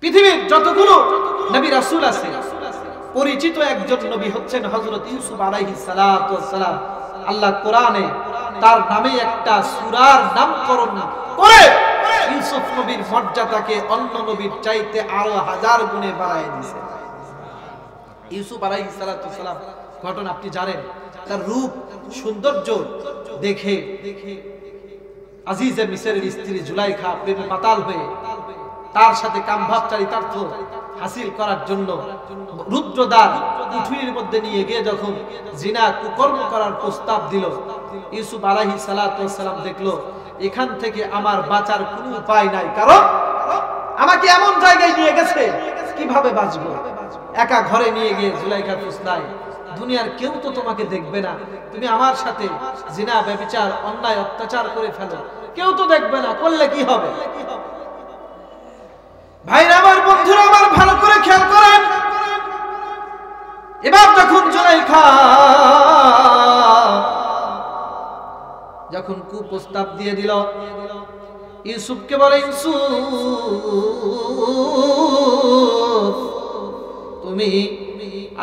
পৃথিবীর যতগুলো নবী রাসূল আছে পরিচিত একজন নবী হচ্ছেন হযরত ইউসুফ আলাইহিস সালাতু ওয়াস সালাম। আল্লাহ কোরআনে তার নামে একটা সূরার নামকরণ করে ইউসুফ নবীর মর্যাদাকে অন্য নবীর চাইতে আরো হাজার গুণে বাড়ায় দিয়েছে। ইউসুফ আলাইহিস সালাতু ওয়াস সালাম ঘটনা আপনি জানেন, তার রূপ সৌন্দর্য দেখে আজিজে মিসরের স্ত্রী জুলাইখা প্রেমে মাতাল হয়ে তার সাথে কামভাব চারিতার্থ হাসিল করার জন্য রুদ্রদ্বার উঠুনির মধ্যে নিয়ে গিয়ে যখন জিনা কুকর্ম করার প্রস্তাব দিল, ইউসুফ আলাইহিস সালাতু ওয়াস সালাম দেখলো এখান থেকে আমার বাঁচার কোনো উপায় নাই, কারণ আমাকে এমন জায়গায় নিয়ে গেছে কিভাবে বাঁচবো। একা ঘরে নিয়ে গিয়ে জুলাইখা ফুসলাই, দুনিয়ার কেউ তো তোমাকে দেখবে না, তুমি আমার সাথে জিনা ব্যভিচার অন্যায় অত্যাচার করে ফেলো, কেউ তো দেখবে না, করলে কি হবে। ভাইরা আমার, বন্ধুরা আমার, ভালো করে খেয়াল করেন। এবার যখন জুলাইখা যখন কুপ্রস্তাব দিয়ে দিল, ইউসুফকে বলে, ইউসুফ তুমি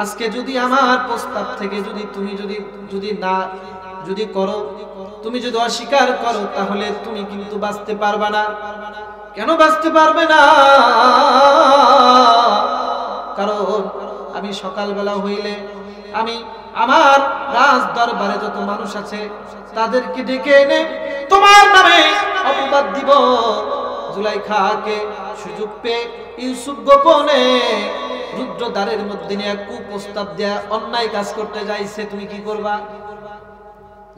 আজকে যদি আমার প্রস্তাব থেকে তুমি যদি করো, তুমি যদি অস্বীকার করো, তাহলে তুমি কিন্তু বাঁচতে পারবে না। কেন বাঁচতে পারবে না? কারণ আমি সকালবেলা হইলে আমি আমার রাজ দরবারে যত মানুষ আছে তাদেরকে ডেকে এনে তোমার নামে অপবাদ দিব। জুলাইখাকে সুযোগ পেয়ে ইউসুফ গোপনে রুদ্রদ্বারের মধ্যে নিয়ে কুপ্রস্তাব দেয়া অন্যায় কাজ করতে যাইছে, তুমি কি করবা?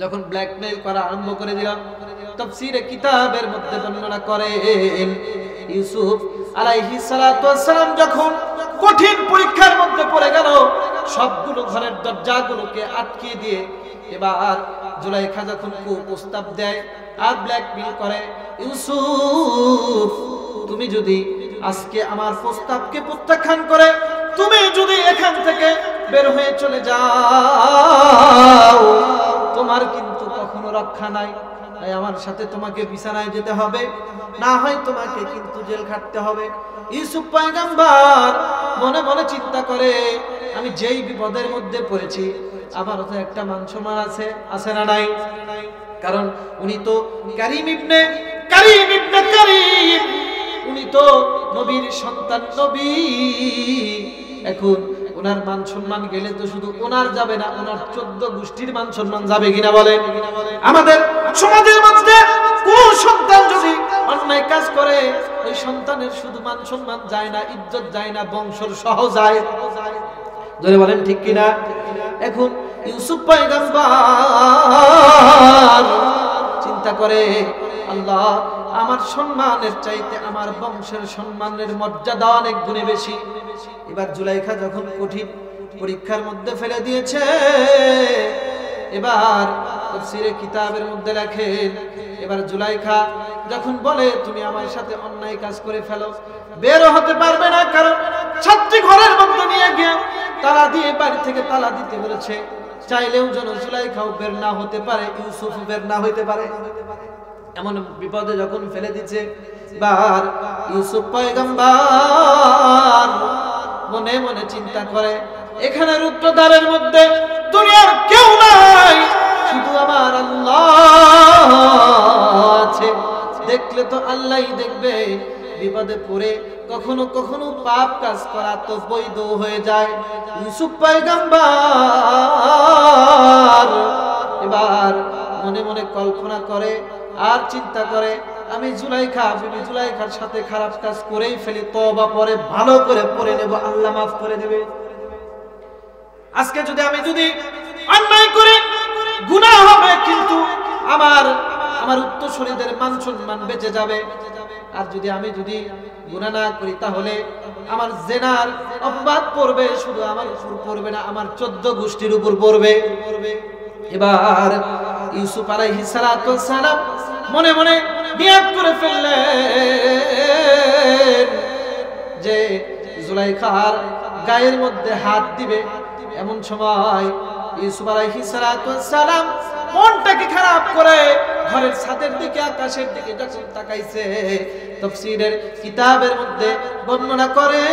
যখন ব্ল্যাকমেইল করা আরম্ভ করে দিল, তাফসীরে কিতাবের মধ্যে বর্ণনা করেন ইউসুফ আলাইহিস সালাতু ওয়াস সালাম যখন কঠিন পরীক্ষার মধ্যে পড়ে গেল, সবগুলো ঘরের দরজাগুলোকে আটকে দিয়ে এবার জুলাইখা যখন কুপ্রস্তাব দেয় আর ব্ল্যাকমেইল করে, ইউসুফ তুমি যদি আজকে আমার প্রস্তাবকে প্রত্যাখ্যান করে তুমি যদি এখান থেকে বের হয়ে চলে যাও, তোমার কিন্তু কখনো রক্ষা নাই। তাই আমার সাথে তোমাকে বিছানায় যেতে হবে, না হয় তোমাকে কিন্তু জেল খাটতে হবে। ইউসুফ পয়গম্বর মনে মনে চিন্তা করে, আমি যেই বিপদের মধ্যে পড়েছি আমারও তো একটা মান সম্মান আছে না নাই? কারণ উনি তো কারীম ইবনে কারীম, উনি তো নবীর সন্তান, নবী। এখন ওনার মান সম্মান গেলে তো শুধু ওনার যাবে না, ওনার 14 গোষ্ঠীর মান সম্মান যাবে কিনা বলেন? আমাদের সমাজের মধ্যে কোন সন্তান যদি অন্যায় কাজ করে ওই সন্তানের শুধু মান সম্মান যায় না, ইজ্জত যায় না, বংশর সহ যায়। ধরে বলেন ঠিক কিনা? এখন ইউসুফ পয়গম্বর চিন্তা করে, আল্লাহ আমার সম্মানের চাইতে আমার বংশের সম্মানের মর্যাদা অনেক গুণে বেশি। এবার জুলাইখা যখন কঠিন পরীক্ষার মধ্যে ফেলে দিয়েছে, এবার তাফসীরে কিতাবের মধ্যে লেখেন, এবার জুলাইখা যখন বলে তুমি আমার সাথে অন্যায় কাজ করে ফেলো, বের হতে পারবে না, কারণ ছাত্রী ঘরের মধ্যে নিয়ে গিয়ে তালা দিয়ে বাড়ি থেকে তালা দিতে বলেছে। চাইলেও যেন জুলাইখাও বের না হতে পারে, ইউসুফ বের না হইতে পারে। এমন বিপদে যখন ফেলে দিচ্ছে, বার ইউসুফ পয়গম্বর মনে মনে চিন্তা করে, এখানে রুদ্রদ্বারের মধ্যে দুনিয়ার কেউ নাই, শুধু আমার আল্লাহ আছে। দেখলে তো আল্লাহই দেখবে। বিপদে পড়ে কখনো কখনো পাপ কাজ করা তো বৈধ হয়ে যায়। ইউসুফ পয়গম্বর এবার মনে মনে কল্পনা করে আর চিন্তা করে, আমি জুলাইখার সাথে খারাপ কাজ করেই ফেলি, তওবা পরে ভালো করে পড়ে নেব, আল্লাহ মাফ করে দেবে। আজকে আমি যদি অন্যায় করি গুনাহ হবে, কিন্তু আমার উত্তরসূরিদের মান সম্মান বেঁচে যাবে। আর আমি গুনাহ না করি তাহলে আমার জিনার অপবাদ পড়বে, শুধু আমার উপর পড়বে না, আমার 14 গোষ্ঠীর উপর পড়বে। এবার ইউসুফ আলাইহিস সালাতু ওয়াস সালাম মনে মনে নিয়ত করে ফেললেন যে জুলাইখার গায়ের মধ্যে হাত দিবে। এমন সময় ইউসুফ আলাইহিস সালাতু ওয়াস সালাম মনটাকে খারাপ করে ঘরের ছাদের দিকে আকাশের দিকে যখন তাকাইছে তাফসীরের কিতাবের মধ্যে বর্ণনা করে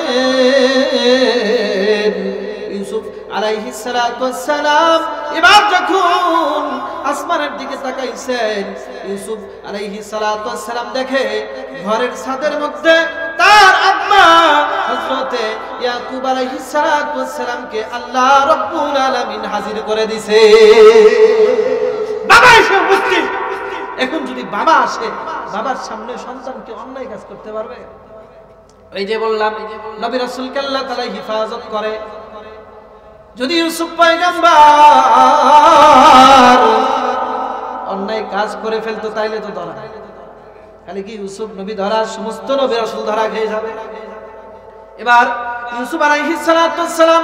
ইউসুফ আলাইহিস সালাতু ওয়াস সালাম এবার যখন আসমানের দিকে তাকাইছেন ইউসুফ আলাইহিস সালাতু ওয়াস সালাম দেখে ঘরের ছাদের মধ্যে তার আব্বা হযরতে ইয়াকুব আলাইহিস সালাতু ওয়াস সালামকে আল্লাহ রাব্বুল আলামিন হাজির করে দিয়েছে। বাবা এসে উপস্থিত। এখন যদি বাবা আসে, বাবার সামনে সন্তান কি অন্যায় কাজ করতে পারবে? এই যে বললাম নবী রাসূলকে আল্লাহ তাআলা হিফাজত করে। যদি ইউসুফ পয়গম্বর অন্যায় কাজ করে ফেলতো তাইলে তো ধরা, খালি কি ইউসুফ নবী ধরা, সমস্ত নবী রাসূল ধরা খেয়ে যাবে। এবার ইউসুফ আলাইহিস সালাতু ওয়াস সালাম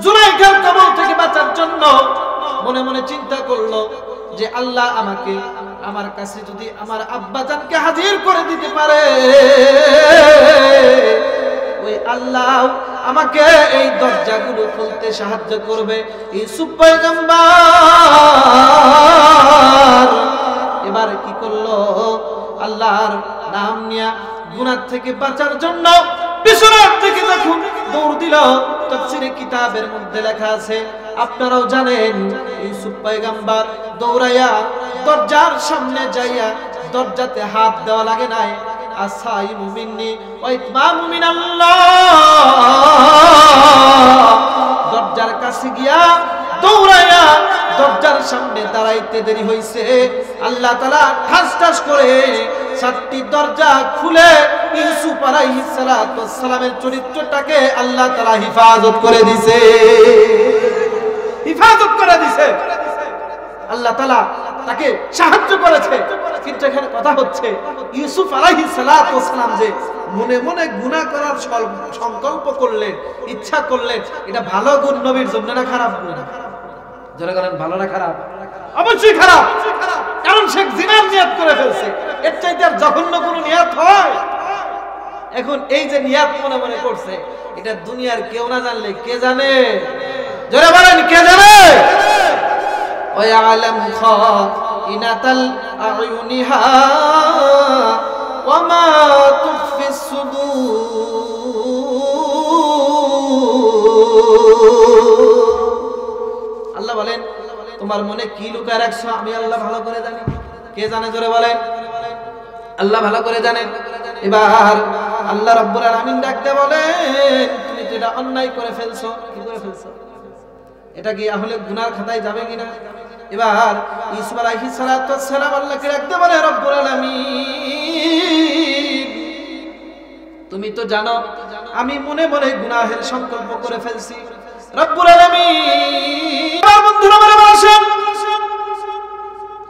জুলাইখার কবল থেকে বাঁচার জন্য মনে মনে চিন্তা করলো যে আল্লাহ আমাকে আমার কাছে যদি আমার আব্বাজানকে হাজির করে দিতে পারে, ওই আল্লাহ আমাকে এই দরজাগুলো খুলতে সাহায্য করবে। ইউসুফ পয়গম্বর এবার কি করলো, আল্লাহর নাম নিয়া গুনাহ থেকে বাঁচার জন্য পিছনের থেকে যখন দৌড় দিল, তাফসীরে কিতাবের মধ্যে লেখা আছে, আপনারাও জানেন ইউসুফ পয়গম্বর দৌড়াইয়া দরজার সামনে যাইয়া দরজাতে হাত দেওয়া লাগে নাই, আসাইমু মিন্নি ওয়া ইতমামু মিনাল্লাহ, দরজার কাছে গিয়া দৌড়াইয়া দরজার সামনে দাঁড়াইতে দেরি হইছে, আল্লাহ তাআলা ঠাস ঠাস করে 7টি দরজা খুলে ইউসুফ আলাইহিস সালাতু ওয়াস সালামের চরিত্রটাকে আল্লাহ তাআলা হিফাজত করে দিয়েছে, হিফাজত করে দিয়েছে। আল্লাহ তাআলা তাকে সাহায্য করেছে। কিন্তু এখানে কথা হচ্ছে ইউসুফ আলাইহিস সালাতু ওয়াস সালাম যে মনে মনে গুনাহ করার সংকল্প করলেন, ইচ্ছা করলেন, এটা ভালো গুণ নবীর জন্য না খারাপ গুণ? যারা বলেন ভালো না খারাপ? অবশ্যই খারাপ, কারণ সে জিনার নিয়ত করে ফেলছে। এর চাইতে আর জঘন্য কোনো নিয়ত হয়? এখন এই যে নিয়ত মনে মনে করছে, এটা দুনিয়ার কেউ না জানলে কে জানে? যারা বলেন কে জানে? وَيَعْلَمُ خَائِنَةَ الْأَعْيُنِ وَمَا تُخْفِي الصُّدُورُ। আল্লাহ বলেন তোমার মনে কি লুকায় রাখছো আমি আল্লাহ ভালো করে জানি। কে জানে? জোরে বলেন। আল্লাহ ভালো করে জানেন। এবার আল্লাহ রাব্বুল আলামিন ডাকতে বলেন তুমি তো এটা অন্যায় করে ফেলছো। কি করে ফেলছো? এটা কি আসলে গুনার খাতায় যাবে কিনা? এবার ইউসুফ আলাইহিস সালাতু ওয়াস সালাম আল্লাহকে ডাকতে বলে রব্বুল আলামিন তুমি তো জানো আমি মনে মনে গুনাহের সংকল্প করে ফেলছি। রব্বুল আলামিন বন্ধুরা বলে বলেন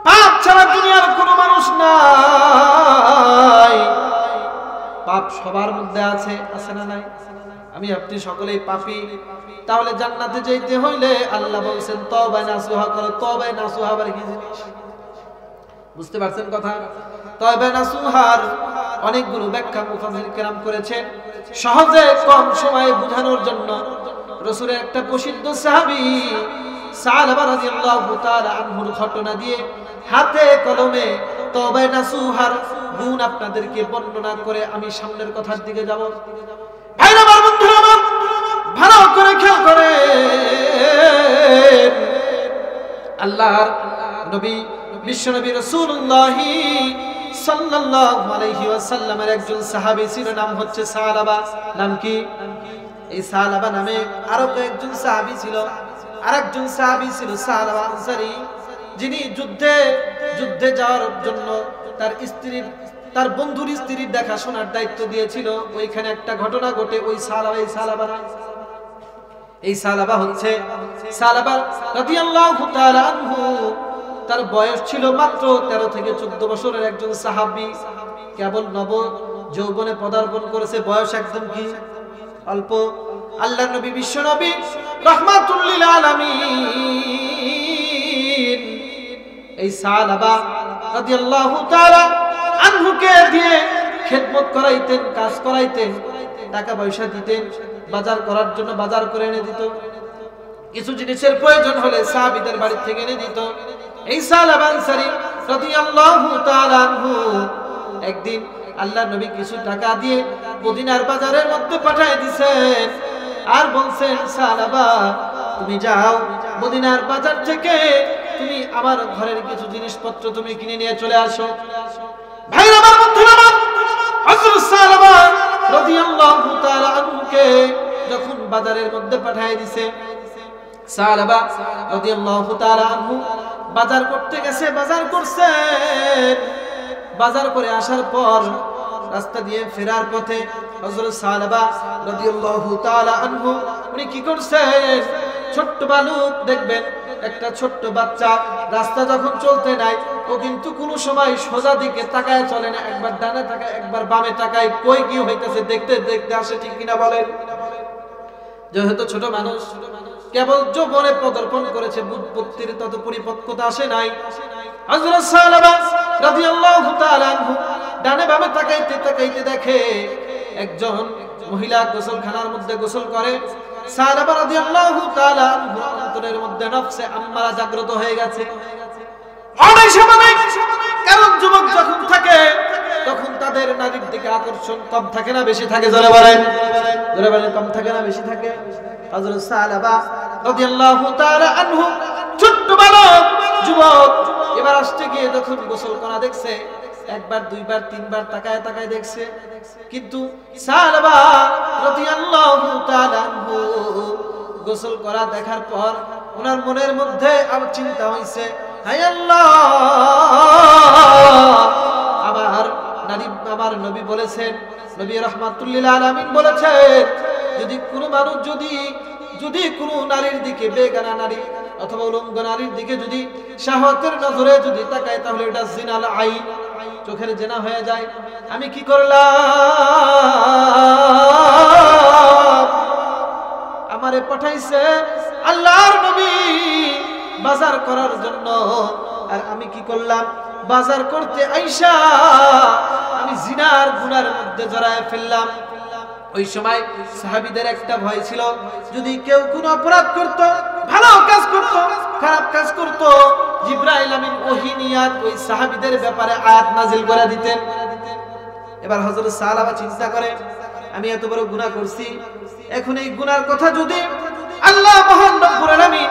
পাপ ছাড়া দুনিয়ার কোনো মানুষ নাই। পাপ সবার মধ্যে আছে, আছে না নাই? আমি আপনি সকলেই পাপী। তাহলে জান্নাতে যেতে হইলে আল্লাহ বলেন তওবা নাসুহা করো। তওবা নাসুহা আবার কি জিনিস বুঝতে পারছেন কথা? তওবা নাসুহার অনেকগুলো ব্যাখ্যা মুফাসসির কেরাম করেছেন সহজে কম সময়ে বোঝানোর জন্য। রাসূলের একটা প্রসিদ্ধ সাহাবী সালাবা রাদিয়াল্লাহু তাআলা আনহুর ঘটনা দিয়ে হাতে কলমে তওবা নাসুহার গুণ আপনাদেরকে বর্ণনা করে আমি সামনের কথার দিকে যাব। ভাইরা আমার, বন্ধুরা আমার, ভালো করে খেয়াল করেন। আল্লাহর নবী বিশ্বনবী রাসূলুল্লাহ সাল্লাল্লাহু আলাইহি ওয়াসাল্লামের একজন সাহাবী ছিল, নাম হচ্ছে সালাবা। নাম কি? এই সালাবা নামে আরো কয়েকজন সাহাবী ছিল। আরেকজন সাহাবী ছিল সালাবা আনসারী, যিনি যুদ্ধে যাওয়ার জন্য তার বন্ধুর স্ত্রীর দেখাশোনার দায়িত্ব দিয়েছিল। ওইখানে একটা ঘটনা ঘটে। ওই সালাবা না, এই সালাবা হচ্ছে সালাবা রাদিয়াল্লাহু তাআলা আনহু। তার বয়স ছিল মাত্র 13 থেকে 14 বছরের একজন সাহাবী। কেবল নব যৌবনে পদার্পণ করেছে, বয়স একদম কি অল্প। আল্লাহর নবী বিশ্ব নবী রাহমাতুল লিল আলামিন এই সালাবা রাদিয়াল্লাহু তাআলা আনহুকে দিয়ে খেদমত করাইতেন, কাজ করাইতেন, টাকা পয়সা দিতেন, বাজার করার জন্য বাজার করে এনে দিত, কিছু জিনিসের প্রয়োজন হলে সাহাবীদের বাড়ি থেকে এনে দিত। এই সালাবা আনসারী রাদিয়াল্লাহু তাআলা আনহু একদিন আল্লাহর নবী কিছু টাকা দিয়ে মদিনার বাজারের মধ্যে পাঠিয়ে দিয়েছেন আর বলছেন সাহাবা তুমি যাও মদিনার বাজার থেকে তুমি আমার ঘরের কিছু জিনিসপত্র তুমি কিনে নিয়ে চলে আসো। ভাইরা আমার বন্ধুরা হযরত সাহাবা রাদিয়াল্লাহু তাআলা আনহুকে যখন বাজারের মধ্যে পাঠিয়ে দিয়েছে সাহাবা রাদিয়াল্লাহু তাআলা আনহু বাজার করতে গেছে বাজার করছেন বাজার করে আসার পর রাস্তা দিয়ে ফেরার পথে হযরত সাহাবা রাদিয়াল্লাহু তাআলা আনহু উনি কি করছেন ছোট্ট বালক দেখবেন একটা ছোট্ট বাচ্চা রাস্তা যখন চলতে নাই ও কিন্তু কোনো সময় সোজা দিকে তাকায় চলে না একবার ডানে তাকায় একবার বামে তাকায় কই কি হইতেছে দেখতে দেখতে আসে ঠিক কিনা বলেন যেহেতু ছোট মানুষ কেবল যৌবনে পদার্পণ করেছে বুদ্ধির তত পরিপক্কতা আসে নাই হযরত সাহাবা রাদিয়াল্লাহু তাআলা আনহু ডানে বামে তাকাইতে তাকাইতে দেখে একজন মহিলা গোসলখানার মধ্যে গোসল করে সাহাবা রাদিয়াল্লাহু তাআলা আনহু অন্তরের মধ্যে নফসে আম্মারা জাগ্রত হয়ে গেছে অনেক সময় কারণ যুবক যখন থাকে তখন তাদের নারীর দিকে আকর্ষণ কম থাকে না বেশি থাকে জোরে বলেন কম থাকে না বেশি থাকে হযরত সাহাবা রাদিয়াল্লাহু তাআলা আনহু ছোট্ট বালক যুবক এবার আসতে গিয়ে যখন গোসল করা দেখছে একবার দুইবার তিনবার তাকায় তাকায় দেখছে কিন্তু সাহাবা রাদিয়াল্লাহু তাআলা আনহু গোসল করা দেখার পর ওনার মনের মধ্যে আবার চিন্তা হইছে হায় আল্লাহ আমার নবী বলেছেন নবী রাহমাতুল লিল আলামিন বলেছেন যদি কোনো মানুষ যদি কোনো নারীর দিকে বেগানা নারী অথবা উলঙ্গ নারীর দিকে যদি শাহওয়াতের নজরে যদি তাকায় তাহলে এটা জিনাল আইন চোখের জিনা হয়ে যায় আমি কি করলাম আমারে পাঠাইছে আল্লাহর নবী বাজার করার জন্য আর আমি কি করলাম বাজার করতে আইসা আমি জিনার গুনার মধ্যে জড়ায় ফেললাম ওই সময় সাহাবীদের একটা ভয় ছিল যদি কেউ কোনো অপরাধ করত ভালো কাজ করত খারাপ কাজ করত জিবরাইল আমিন ওহী নিয়ে ওই সাহাবীদের ব্যাপারে আয়াত নাজিল করে দিতেন এবার হযরত সাহাবা চিন্তা করে আমি এত বড় গুনাহ করছি এখন এই গুনার কথা যদি আল্লাহ মহান রব্বুল আলামিন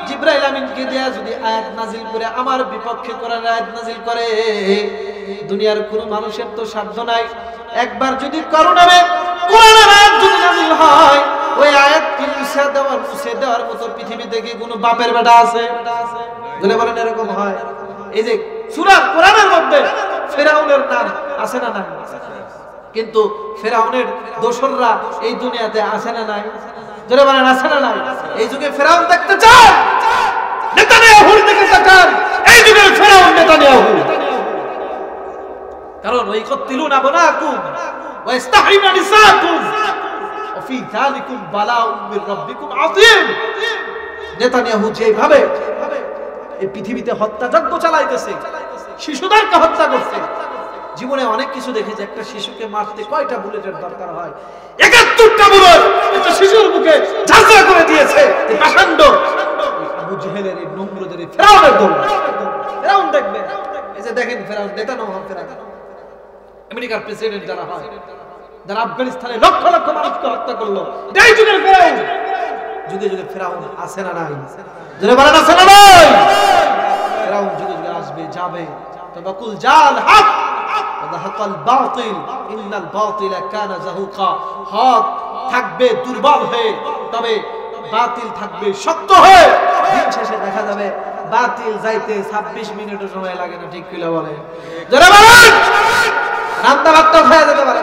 জিবরাইল আমিনকে দেয়া যদি আয়াত নাজিল করে আমার বিপক্ষে কোরআন আয়াত নাজিল করে দুনিয়ার কোনো মানুষের তো সাধ্য নাই একবার যদি করুণাবে কোরআনের আয়াত যদি নাজিল হয় ওই আয়াত কি মুছে দেওয়ার মতো পৃথিবীতে কি কোনো বাপের বেটা আছে বলে বলেন এরকম হয় এই যে সূরা কোরআনের মধ্যে ফিরআউনের নাম আছে না নাই কিন্তু ফিরআউনের দোসররা এই দুনিয়াতে আছে না নাই জোরে বলেন আছে না নাই এই যুগে ফিরআউন দেখতে চান নেতানিয়াহুর দিকে তাকান এই যুগের ফিরআউন নেতানিয়াহু কারণ ওই কতিলুনা বানাকুম ওয়া ইস্তাহরিনা নিসাকুম ওয়া ফি যালিকুম বালাউম মির রাব্বিকুম আযীম নেতানিয়াহু যেভাবে এই পৃথিবীতে হত্যাযজ্ঞ চালাইতেছে শিশুদেরকে হত্যা করছে জীবনে অনেক কিছু দেখেছে একটা শিশুকে মারতে কয়টা বুলেটের দরকার হয় ৭১টা বুলেট একটা শিশুর বুকে ঝাঁঝরা করে দিয়েছে এই পাষণ্ড আবু জেহেলের এই নমরুদের এই ফিরআউনের দল ফিরআউন দেখবে এই যে দেখেন ফিরআউন নেতানিয়াহু ফিরআউন আমেরিকার প্রেসিডেন্ট যারা হয় যারা আফগানিস্তানে লক্ষ লক্ষ মানুষকে হত্যা করলো এই যুগের ফিরআউন যুগে যুগে ফিরআউন আছে না নাই যারা বলেন আছে না নাই ফিরআউন যুগে যুগে আসবে যাবে তবে কুল জাল হক ওয়াদাহাকাল বাতিল ইন্নাল বাতিলা কানা যাহুকা হক থাকবে দুর্বল হয়ে তবে বাতিল থাকবে শক্ত হয়ে দিন শেষে দেখা যাবে বাতিল যাইতে 26 মিনিটও সময় লাগে না ঠিক কিলা বলে যারা বলেন রান্না ভাতটা হয়ে যেতে পারে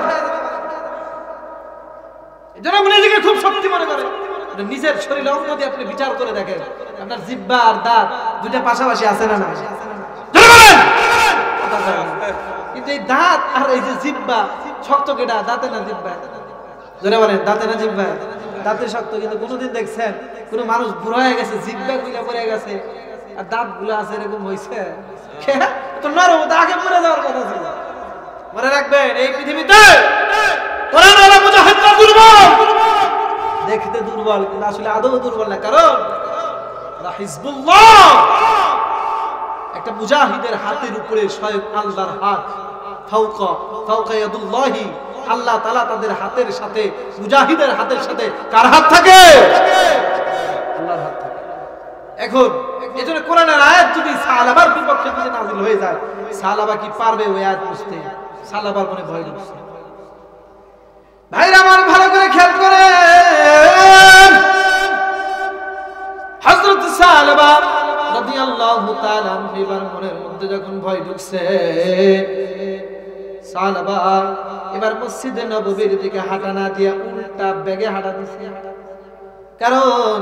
যারা নিজেকে খুব শক্তি মনে করে নিজের শরীরে অঙ্গ দিয়ে আপনি বিচার করে দেখেন আপনার জিহ্বা আর দাঁত দুইটা পাশাপাশি আছে না না কিন্তু এই দাঁত আর এই যে জিহ্বা শক্ত কেটা দাঁতে না জিহ্বা যারা বলেন দাঁতে না জিহ্বা দাঁতে শক্ত কিন্তু কোনোদিন দেখছেন কোন মানুষ বুড়ো হয়ে গেছে জিহ্বা গুলা পড়ে গেছে আর দাঁত গুলো আছে এরকম হইছে তো নরম আগে মরে যাওয়ার কথা ছিল মনে রাখবেন এই পৃথিবীতে কোরআন ওয়ালা মুজাহিদরা দুর্বল দেখতে দুর্বল কিন্তু আসলে আদৌ দুর্বল না কারণ হিজবুল্লাহ একটা মুজাহিদের হাতের উপরে স্বয়ং আল্লাহর হাত, ফাওকা ফাওকা ইয়াদুল্লাহি, আল্লাহ তাআলা তাদের হাতের সাথে, মুজাহিদের হাতের সাথে কার হাত থাকে? আল্লাহর হাত থাকে। এখন এজন্য কোরআনের আয়াত যদি সাহাবার বিপক্ষে যদি নাযিল হয়ে যায়, সাহাবা কি পারবে ওই আয়াত বুঝতে? সাহাবার মনে ভয় ঢুকছে। ভাইরা আমার ভালো করে খেয়াল করেন, হযরত সাহাবা রাদিয়াল্লাহু তাআলা আনহুর মনের মধ্যে যখন ভয় ঢুকছে, সাহাবা এবার মসজিদে নববীর দিকে হাঁটা না দিয়ে উল্টা বেগে হাঁটা দিছে। কারণ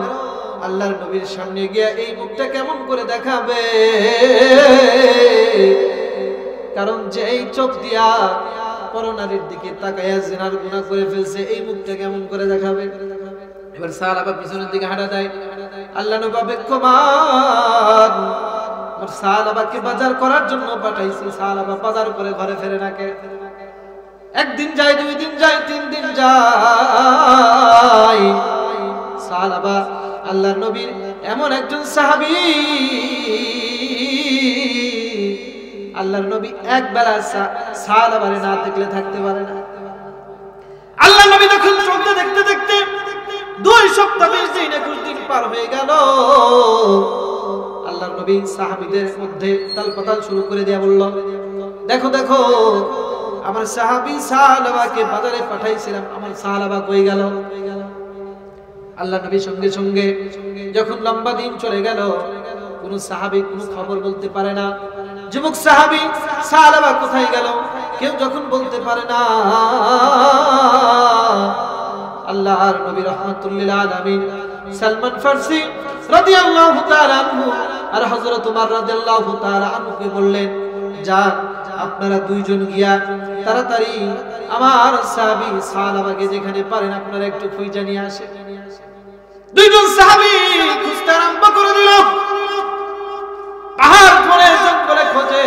আল্লাহর নবীর সামনে গিয়ে এই মুখটা কেমন করে দেখাবে? কারণ যে এই চোখ দিয়া পরনারীর দিকে তাকায়া জিনার গুনাহ করে ফেলছে, এই মুখটা কেমন করে দেখাবে? এবার সাহাবা পিছনের দিকে হাঁটা দেয়। আল্লাহ নবী অপেক্ষমান, আর সাহাবাকে বাজার করার জন্য পাঠাইছি। সাহাবা বাজার করে ঘরে ফেরে নাকে। একদিন যায়, 2 দিন যায়, 3 দিন যায়। সাহাবা আল্লাহর নবীর এমন একজন সাহাবী, আল্লাহর নবী একবেলা সাহাবারে না দেখলে থাকতে পারে না। আল্লাহর নবী যখন চলতে দেখতে দেখতে 2 সপ্তাহ 20 দিন 21 দিন পার হয়ে গেল, আল্লাহর নবী সাহাবীদের মধ্যে তালপাতাল শুরু করে দেয়া বলল, দেখো দেখো আমার সাহাবী সাহাবাকে বাজারে পাঠাইছিলাম, আমার সাহাবা কই গেল? আল্লাহ নবী সঙ্গে সঙ্গে যখন লম্বা দিন চলে গেল, কোন সাহাবী কোনো খবর বলতে পারে না। যুবক সাহাবী সাহাবা কোথায় গেল কেউ যখন বলতে পারে না। আল্লাহর নবী রাহমাতুল লিল আলামিন সালমান ফারসি রাদিয়াল্লাহু তাআলা আনহু আর হযরত উমর রাদিয়াল্লাহু তাআলা আনহুকে বললেন, যান আপনারা 2 জন গিয়া তাড়াতাড়ি আমার সাহাবী সাহাবাকে যেখানে পারেন আপনারা একটু খুঁজে নিয়ে আসেন। 2 জন সাহাবী খুঁজতে আরম্ভ করে দিল। পাহাড় ধরে জঙ্গলে খোঁজে,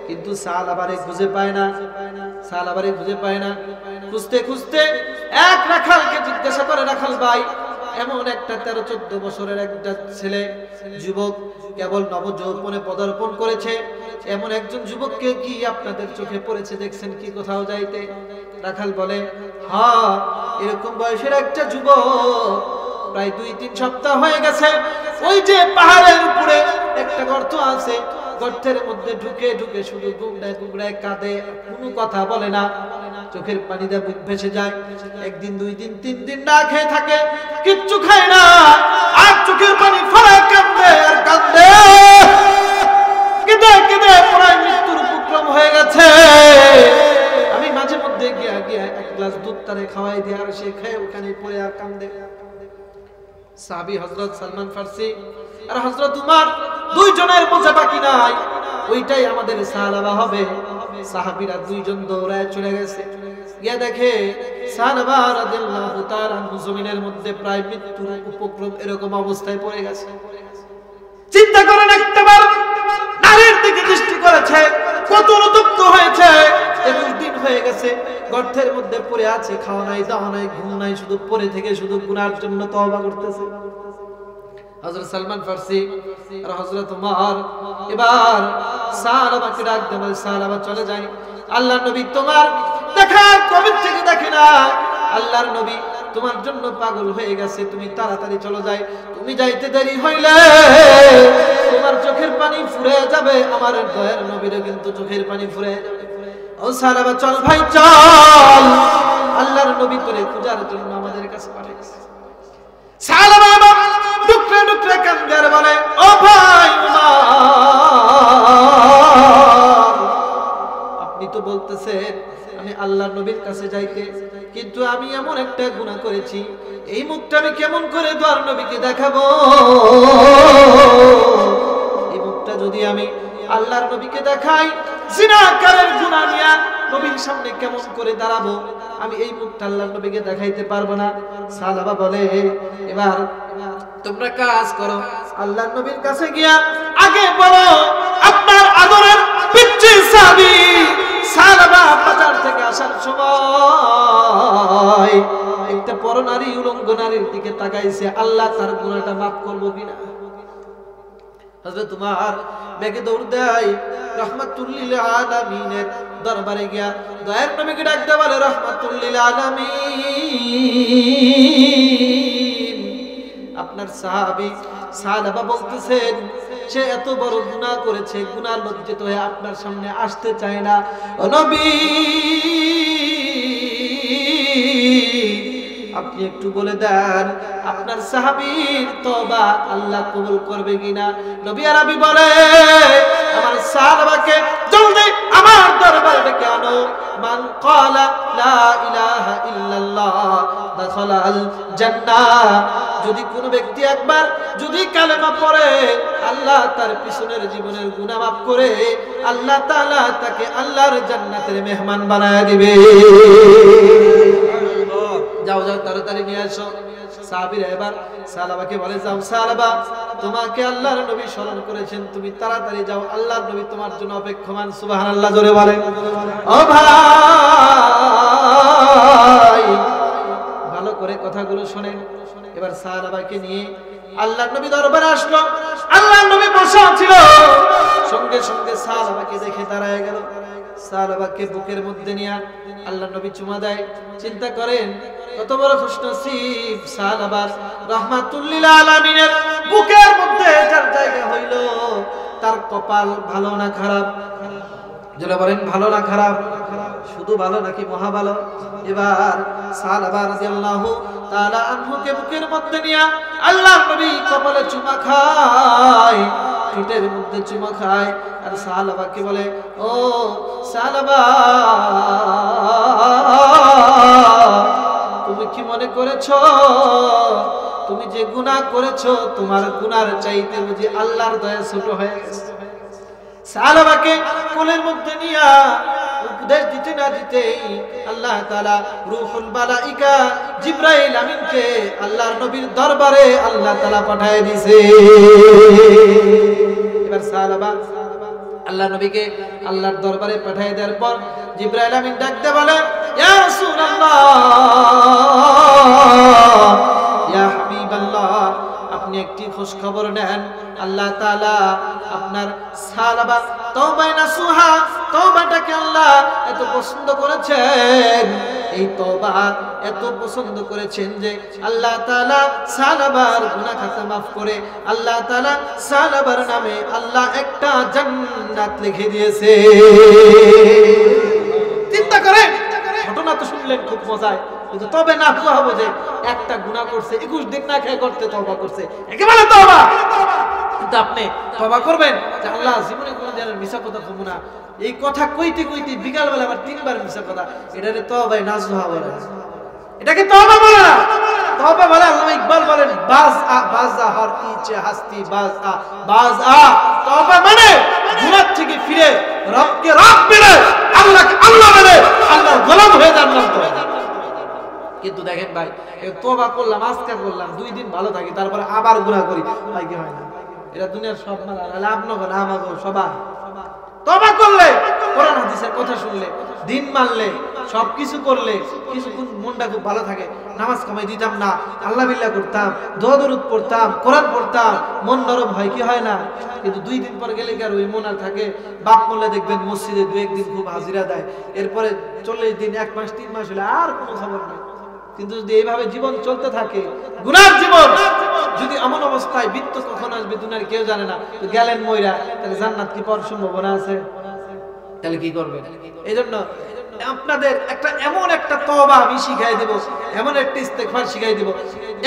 কিন্তু সাহাবারে খুঁজে পায় না, সাহাবারে খুঁজে পায় না। খুঁজতে খুঁজতে এক রাখালকে জিজ্ঞাসা করে, রাখাল ভাই, এমন একটা 13-14 বছরের একটা ছেলে, যুবক, কেবল নবযৌবনে পদার্পণ করেছে, এমন একজন যুবককে কি আপনাদের চোখে পড়েছে, দেখছেন কি কোথাও যাইতে? রাখাল বলে, হ্যাঁ এরকম বয়সের একটা যুবক, প্রায় 2-3 সপ্তাহ হয়ে গেছে, ওই যে পাহাড়ের উপরে একটা গর্ত আছে, গর্তের মধ্যে ঢুকে ঢুকে শুধু গুগড়ায় গুগড়ায় কাঁদে, কোনো কথা বলে না, চোখের পানি দিয়ে বুক ভেসে যায়। 1 দিন 2 দিন 3 দিন না খেয়ে থাকে, কিচ্ছু খায় না, আর চোখের পানি ফেলে কাঁদে আর কাঁদে, কেঁদে কেঁদে প্রায় মৃত্যুর উপক্রম হয়ে গেছে। আমি মাঝে মধ্যে গিয়া গিয়া 1 গ্লাস দুধ তারে খাওয়াই দিয়ে আর সে খেয়ে ওখানে পড়ে আর কাঁদে। সাহাবী হযরত সালমান ফারসি আর হযরত উমর 2 জনের বোঝা বাকি নাই, ওইটাই আমাদের সাহাবা হবে। সাহাবীরা 2 জন দৌড়ায় চলে গেছে, গিয়ে দেখে সাহাবা রাদিয়াল্লাহু তাআলা জমিনের মধ্যে প্রায় মৃত্যুর উপক্রম এরকম অবস্থায় পড়ে গেছে। চিন্তা করেন, একটাবার নারীর দিকে দৃষ্টি করেছে, কত অনুতপ্ত হয়েছে। 21 দিন হয়ে গেছে, গর্তের মধ্যে পড়ে আছে, খাওয়া নাই, দাওয়া নাই, ঘুম নাই, শুধু পড়ে থেকে শুধু গুনার জন্য তওবা করতেছে। হযরত সালমান ফারসি আর হযরত উমর এবার সাহাবাকে ডাক দেন, সাহাবা চলে যায়। আল্লাহর নবী তোমার দেখা কবে থেকে দেখে না, আল্লাহর নবী তোমার জন্য পাগল হয়ে গেছে, তুমি তাড়াতাড়ি চলে যাই, তুমি যাইতে দেরি হইলে তোমার চোখের পানি ফুরে যাবে, আমার দয়ার নবীরও কিন্তু চোখের পানি ফুরে যাবে। ও সাহাবা চল ভাই চল, আল্লাহর নবী তোরে খোঁজার জন্য আমাদের কাছে পাঠিয়েছে। সাহাবা ডুকরে ডুকরে কান্দে আর বলে, ও ভাই আপনি তো বলতেছেন আমি আল্লাহর নবীর কাছে যাইতে, কিন্তু আমি এমন একটা গুনাহ করেছি, এই মুখটা আমি কেমন করে দয়ার নবীকে দেখাবো? এই মুখটা যদি আমি আল্লাহর নবীকে দেখাই, জিনাকারের গুনাহ নিয়ে নবীর সামনে কেমন করে দাঁড়াবো? আমি এই মুখটা আল্লাহর নবীকে দেখাইতে পারবো না। সাহাবা বলে, এবার তোমরা কাজ করো, আল্লাহর নবীর কাছে গিয়া আগে বলো আপনার আদরের পিচ্চি সাহাবী সাহাবা বাজার থেকে আসার সময় একটা পরনারী উলঙ্গ নারীর দিকে তাকাইছে, আল্লাহ তার গুনাহটা মাফ করবো কিনা? হযরত উমর বেগে দৌড় দেয় রাহমাতুল লিল আলামিনের দরবারে গিয়া দয়ার নবীকে ডাকতে বলে রাহমাতুল লিল আলামিন আপনার সাহাবী সাহাবা বলতেছেন সে এত বড় গুনাহ করেছে, গুনাহ লজ্জিত হয়ে আপনার সামনে আসতে চায় না। ও নবী আপনি একটু বলে দেন আপনার সাহাবীর তওবা আল্লাহ কবুল করবে কিনা। নবী আরবি বলে আমার সাহাবাকে জলদি আমার দরবারে ডেকে আনো। মান ক্বালা লা ইলাহা ইল্লাল্লাহ দাখালাল জান্নাহ, যদি কোন ব্যক্তি একবার যদি কালেমা পড়ে আল্লাহ তার পিছনের জীবনের গুনাহ মাফ করে আল্লাহ তাআলা তাকে আল্লাহর জান্নাতের মেহমান বানায় দিবে। যাও যাও তাড়াতাড়ি নিয়ে আসো। সাহাবীরা এবার সাহাবাকে বলে যাও সাহাবা তোমাকে আল্লাহর নবী স্মরণ করেছেন, তুমি তাড়াতাড়ি যাও, আল্লাহর নবী তোমার জন্য অপেক্ষমান। সুবহানাল্লাহ জোরে বলে। ও ভাই ভালো করে কথাগুলো শুনেন। এবার সাহাবাকে নিয়ে আল্লাহর নবী দরবারে আসলো। আল্লাহর নবী বসা ছিল, সঙ্গে সঙ্গে সাহাবাকে দেখে দাঁড়ায় গেল। সাহাবাকে বুকের মধ্যে নিয়ে আল্লাহর নবী চুমা দেয়। চিন্তা করেন কত বড় খুশনসিব সাহাবা, রাহমাতুল লিল আলামিনের বুকের মধ্যে যার জায়গা হইল তার কপাল ভালো না খারাপ? যারা বলেন ভালো না খারাপ? শুধু ভালো নাকি মহা ভালো? এবার সাহাবা রাদিয়াল্লাহু তাআলা আনহুকে বুকের মধ্যে নিয়ে আল্লাহর নবী কপালে চুমা খায়, ঠোঁটের মধ্যে চুমা খায়। আর সাহাবাকে বলে ও সাহাবা তুমি কি মনে করেছো তুমি যে গুনাহ করেছো তোমার গুনার চাইতে বুঝি আল্লাহর দয়া ছোট হয়ে গেছে? সাহাবাকে কোলের মধ্যে নিয়ে উপদেশ দিতে না দিতেই আল্লাহ তাআলা রূহুল মালাইকা জিবরাইল আমিনকে আল্লাহর নবীর দরবারে আল্লাহ তাআলা পাঠিয়ে দিয়েছে। এবার সাহাবা আল্লাহ নবীকে আল্লাহর দরবারে পাঠিয়ে দেওয়ার পর জিবরাইল আমিন ডাকতে বলে ইয়া রাসূলুল্লাহ ইয়া হাবিবাল্লাহ আপনি একটি খোঁজ খবর নেন, আল্লাহ তাআলা আপনার সাহাবা তওবা নাসুহা তওবাটাকে আল্লাহ এত পছন্দ করেছেন, এই তওবা এত পছন্দ করেছেন যে আল্লাহ তাআলা সাহাবার গুনাহ খাতা maaf করে আল্লাহ তাআলা সাহাবার নামে আল্লাহ একটা জান্নাত লিখে দিয়েছে। চিন্তা করেন ঘটনা তো শুনলেন খুব মজায়, কিন্তু তবে না হবে যে একটা গুনাহ করছে 21 দিন না খেয়ে করতে তওবা করছে, একেবারে তওবা। কিন্তু আপনি তওবা করবেন যে আল্লাহ জীবনে কোনোদিন মিছা কথা কমু না, এই কথা কইতে কইতে বিকাল বেলা আবার 3 বার মিছা কথা, এটারে তওবায় নাজুহা বলে না, এটাকে তওবা বলে না। তওবা বলে আল্লামা ইকবাল বলেন বাজা হর ইচ্ছে হাস্তি বাজা। তওবা মানে গুনাহ থেকে ফিরে রবকে রব মেনে আল্লাহকে আল্লাহ মেনে আল্লাহর গোলাম হয়ে যান না। কিন্তু দেখেন ভাই তওবা করলাম আজকে করলাম 2 দিন ভালো থাকি তারপরে আবার গুনাহ করি, ভাই কি হয় না? এটা দুনিয়ার সব মালা লাভ নগো না আমাগো সবাই। তওবা করলে কোরআন হাদিসের কথা শুনলে দিন মানলে সবকিছু করলে কিছুক্ষণ মনটা খুব ভালো থাকে, নামাজ কামাই দিতাম না, আল্লাহ বিল্লাহ করতাম, দোয়া দরুদ পড়তাম, কোরআন পড়তাম, মন নরম হয় কি হয় না? কিন্তু 2 দিন পর গেলে কি আর ওই মন আর থাকে? বাপ মূল্যে দেখবেন মসজিদে 2-1 দিন খুব হাজিরা দেয়, এরপরে 40 দিন 1 মাস 3 মাস হলে আর কোনো খবর নেই। কিন্তু যদি এইভাবে জীবন চলতে থাকে গুনার জীবন, যদি এমন অবস্থায় মৃত্যু কখন আসবে দুনিয়ার কেউ জানে না, তো গেলেন মইরা তাহলে জান্নাত কি পাওয়ার সম্ভাবনা আছে? তাহলে কি করবেন? এইজন্য আপনাদের এমন একটা তওবা আমি শিখাই দেব, এমন একটা ইস্তেগফার শিখাই দেব,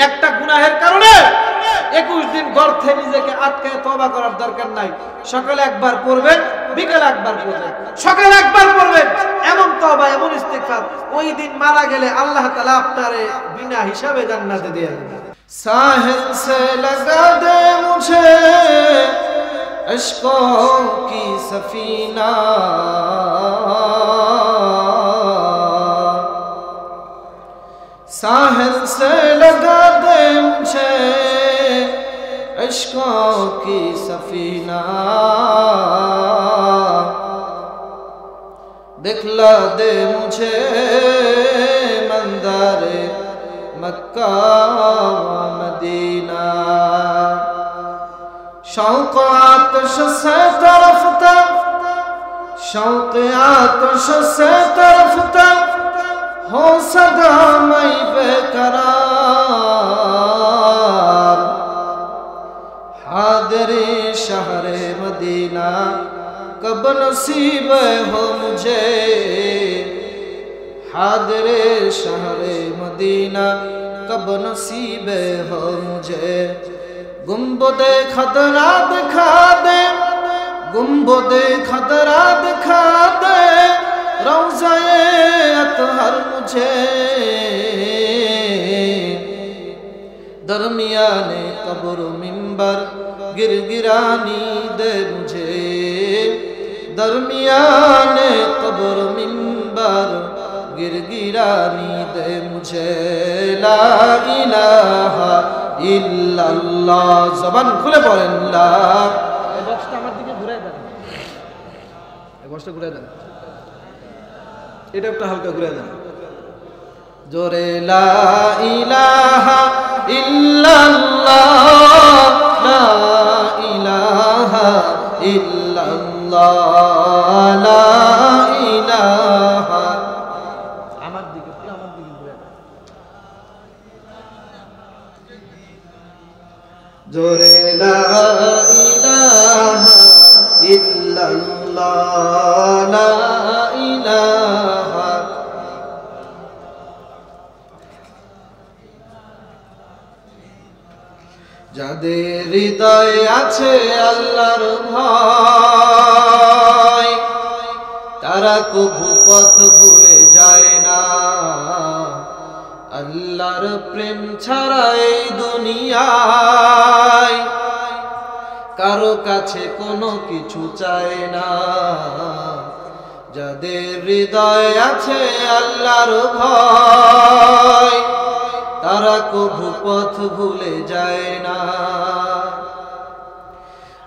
একটা গুনাহের কারণে 21 দিন গর্তে নিজেকে আটকায় তওবা করার দরকার নাই। সকালে একবার পড়বেন, বিকালে একবার পড়বেন, সকালে একবার পড়বেন, এমন তওবা এমন ইস্তেগফার ওই দিন মারা গেলে আল্লাহ তাআলা আপনারে বিনা হিসাবে জান্নাতে দিয়ে দেবেন। साहिल से लगा दे मुझे इश्कों की सफीना, साहिल से लगा दे मुझे इश्कों की सफीना, दिखला दे मुझे मंदारे मक्का मदीना, शौक़ आतिश से तरफता, शौक़ आतिश से तरफता, हो सदा मैं बेकरार। हादिरे शहरे मदीना कब नसीब हो मुझे, हादिरे शहरे मदीना कब नसीब हो मुझे। गुंबदे खतरा दिखा दे, गुंबदे खतरा दिखा दे, रौज़ाए अतहर मुझे। दरमियाने कब्र मिंबर गिरगिरानी दे मुझे, दरमियाने कब्र मिंबर गिरगिरानी दे मुझे। ला इलाहा इल्लल्लाह, जबान खुले पड़ेन ला। এই বক্সটা আমার দিকে ঘুরায় দেন, এই বক্সটা ঘুরায় দেন, এটা একটু হালকা ঘুরায় দেন জোরে। লা ইলাহা ইল্লাল্লাহ, লা ইলাহা ইল্লাল্লাহ, লা ইলাহা। আমার দিকে ঘুরায় দেন জোরে। লা ইলাহা ইল্লাল্লাহ, লা ইলাহা। যাদের হৃদয়ে আছে আল্লাহর ভয়, তারা কবু পথ ভুলে যায় না। আল্লাহর প্রেম ছাড়া এই দুনিয়ায় কারো কাছে কোনো কিছু চায় না। যাদের হৃদয়ে আছে আল্লাহর ভয়, তারা কবু পথ ভুলে যায় না।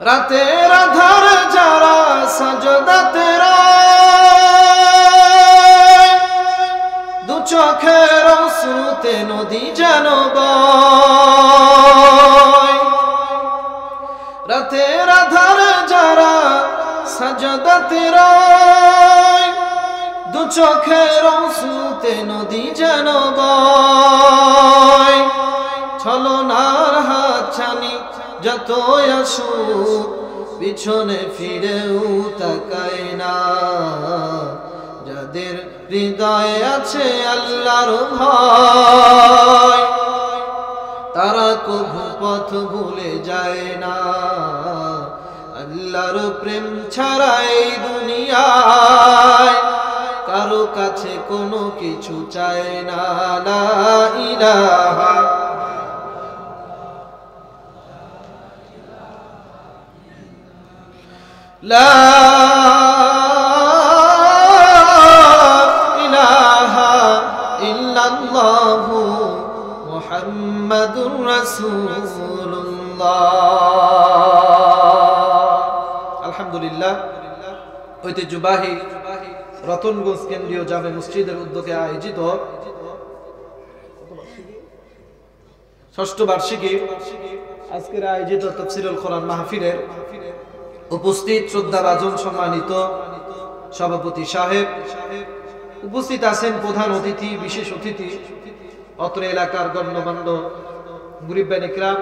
রাতের আধার যারা সাজদাতে রয়, দু চোখের অশ্রুতে নদী যেন বয়। রাতের আধার যারা সাজদাতে রয়, দু চোখের অশ্রুতে নদী যেন বয়। ছলনার হাতছানি যতই আসুক, পিছনে ফিরেও তাকায় না। যাদের হৃদয়ে আছে আল্লাহর ভয়, তারা কবু পথ ভুলে যায় না। আল্লাহর প্রেম ছাড়া এই দুনিয়ায় কারো কাছে কোনো কিছু চায় না। লা ইলাহা লা ইলাহা ইল্লাল্লাহু মুহাম্মাদুর রাসূলুল্লাহ। আলহামদুলিল্লাহ, ঐতিহ্যবাহী রতনগঞ্জ কেন্দ্রীয় জামে মসজিদের উদ্যোগে আয়োজিত ষষ্ঠ বার্ষিকী আজকের আয়োজিত তাফসীরুল কোরআন মাহফিলের উপস্থিত শ্রদ্ধাভাজন সম্মানিত সভাপতি সাহেব, উপস্থিত আছেন প্রধান অতিথি, বিশেষ অতিথি, অত্র এলাকার গণ্যমান্য মুরিব্বান ইকরাম,